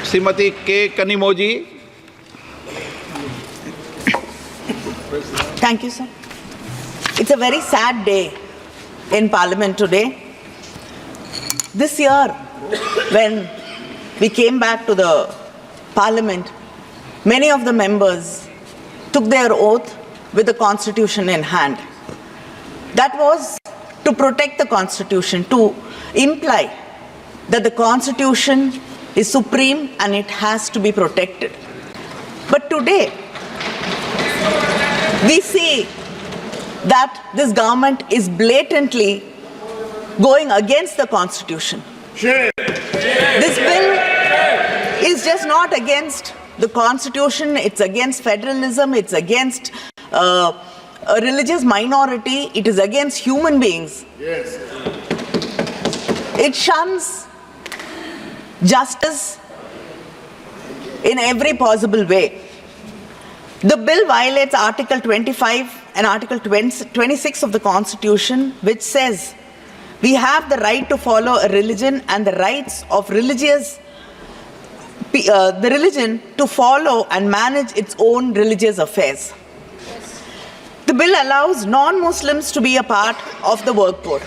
श्रीमती के Kanimozhi. Thank you, sir. It's a very sad day in Parliament today. This year, when we came back to the Parliament, many of the members took their oath with the Constitution in hand. That was to protect the Constitution, to imply that the Constitution is supreme and it has to be protected. But today, we see that this government is blatantly going against the Constitution. This bill is just not against the Constitution, it's against federalism, it's against a religious minority, it is against human beings. Yes. It shuns justice in every possible way. The bill violates Article 25 and Article 26 of the Constitution, which says we have the right to follow a religion and the rights of the religion to follow and manage its own religious affairs. The bill allows non-Muslims to be a part of the work board.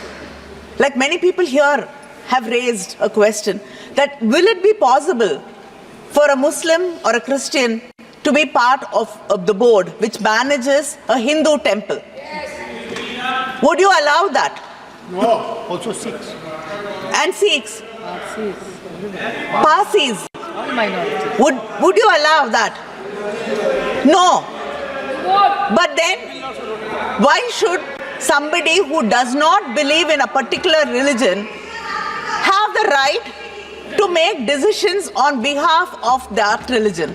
Like many people here have raised a question that will it be possible for a Muslim or a Christian to be part of the board which manages a Hindu temple? Yes. Would you allow that? No, also Sikhs. And Sikhs? Parsis? Would you allow that? No. But then, why should somebody who does not believe in a particular religion have the right to make decisions on behalf of that religion?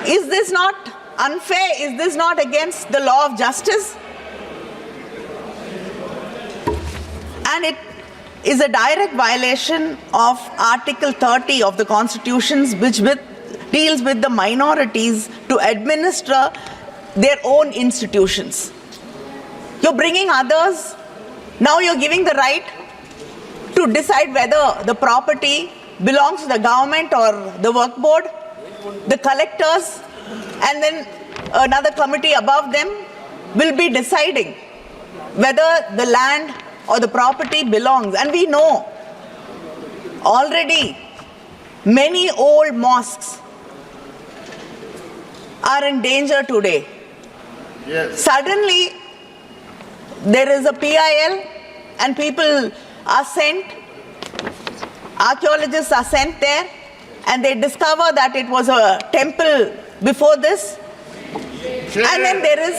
Is this not unfair? Is this not against the law of justice? And it is a direct violation of Article 30 of the Constitution, which deals with the minorities to administer their own institutions. You're bringing others, now you're giving the right to decide whether the property belongs to the government or the work board, the collectors, and then another committee above them will be deciding whether the land or the property belongs. And we know already many old mosques are in danger today. Yes. Suddenly, there is a PIL and people are sent, archaeologists are sent there, and they discover that it was a temple before this. And then there is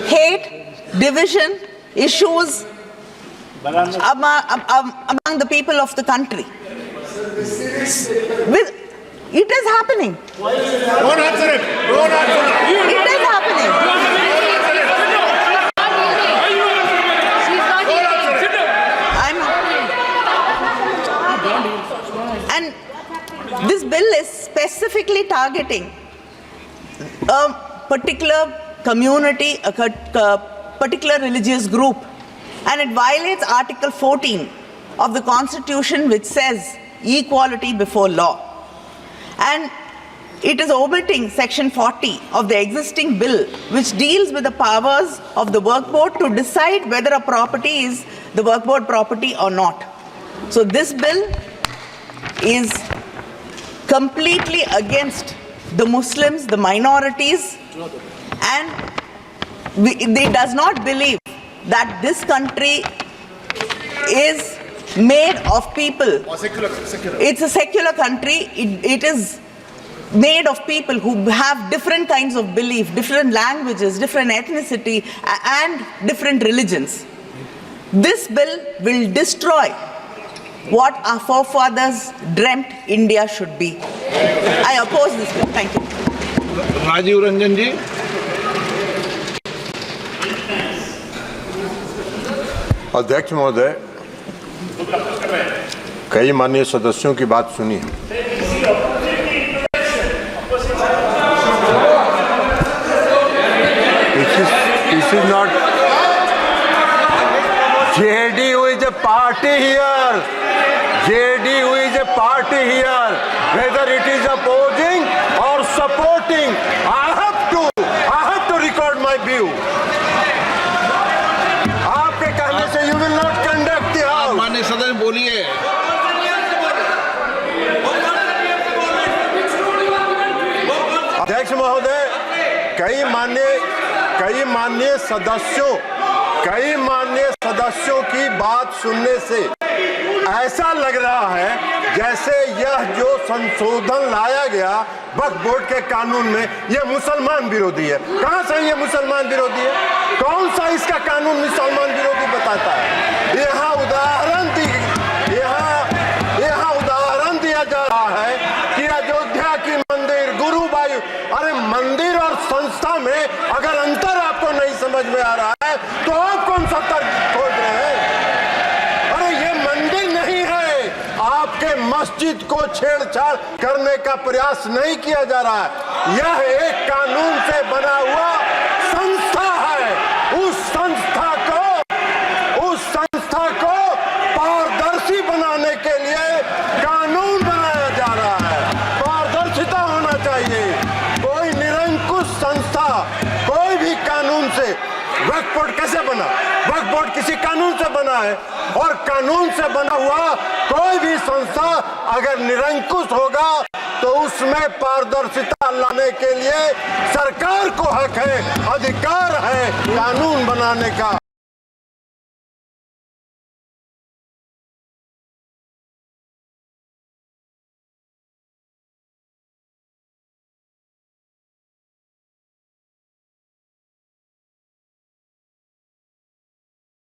hate, division, issues among the people of the country. It is happening. Don't answer it. Don't answer it. It is happening. And this bill is specifically targeting a particular community, a particular religious group. And it violates Article 14 of the Constitution, which says equality before law. And it is omitting Section 40 of the existing bill, which deals with the powers of the work board to decide whether a property is the work board property or not. So this bill is completely against the Muslims, the minorities, and it does not believe that this country is made of people. Secular. It's a secular country. It is made of people who have different kinds of belief, different languages, different ethnicity, and different religions. This bill will destroy what our forefathers dreamt India should be. I oppose this bill. Thank you. Rajiv Ranjan ji. अध्यक्ष महोदय, कई माननीय सदस्यों की बात सुनी। This is not JDU is a party here. JDU is a party here. Whether it is opposing or supporting, I have to record my view. आपके कहने से you will not conduct the house. माननीय सदन बोलिए। अध्यक्ष महोदय, कई माननीय सदस्यों की बात सुनने से ऐसा लग रहा है जैसे यह जो संशोधन लाया गया वक्फ बोर्ड के कानून में यह मुसलमान विरोधी है। कहां से ये मुसलमान विरोधी है? कौन सा इसका कानून मुसलमान विरोधी बताता है? यहाँ उदाहरण दिया जा रहा है कि अयोध्या की मंदिर गुरुवायु, अरे मंदिर और संस्था में अगर अंतर आपको नहीं समझ में आ रहा है तो आप कौन सा तर्क खोज रहे हैं? अरे ये मंदिर नहीं है, आपके मस्जिद को छेड़छाड़ करने का प्रयास नहीं किया जा रहा है। यह एक कानून से बना हुआ संस्था है। उस संस्था को पारदर्शी बनाने के लिए कानून बनाया जा रहा है। पारदर्शिता होना चाहिए। कोई निरंकुश संस्था कोई भी कानून से, वक्फ बोर्ड कैसे बना? वक्फ बोर्ड किसी कानून से बना है, और कानून से बना हुआ कोई भी संस्था अगर निरंकुश होगा तो उसमें पारदर्शिता लाने के लिए सरकार को हक है, अधिकार है कानून बनाने का।